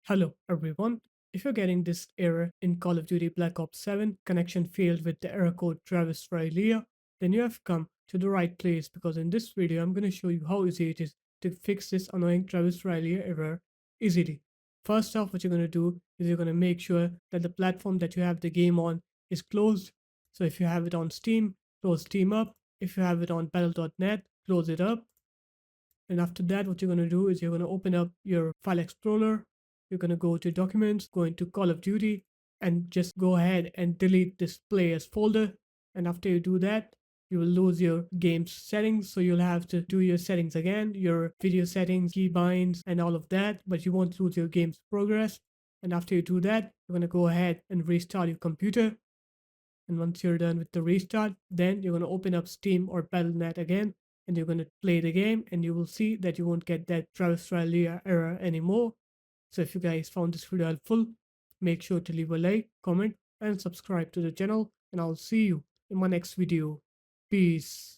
Hello everyone. If you're getting this error in Call of Duty Black Ops 7 connection failed with the error code Travis Rilea, then you have come to the right place because in this video I'm going to show you how easy it is to fix this annoying Travis Rilea error easily. First off, what you're going to do is you're going to make sure that the platform that you have the game on is closed. So if you have it on Steam, close Steam up. If you have it on battle.net, close it up. And after that, what you're going to do is you're going to open up your file explorer. You're going to go to documents, go into Call of Duty, and just go ahead and delete this players folder. And after you do that, you will lose your game's settings. So you'll have to do your settings again, your video settings, keybinds, and all of that. But you won't lose your game's progress. And after you do that, you're going to go ahead and restart your computer. And once you're done with the restart, then you're going to open up Steam or Battle.net again and you're going to play the game and you will see that you won't get that Travis Riley error anymore. So if you guys found this video helpful, make sure to leave a like, comment, and subscribe to the channel. And I'll see you in my next video. Peace.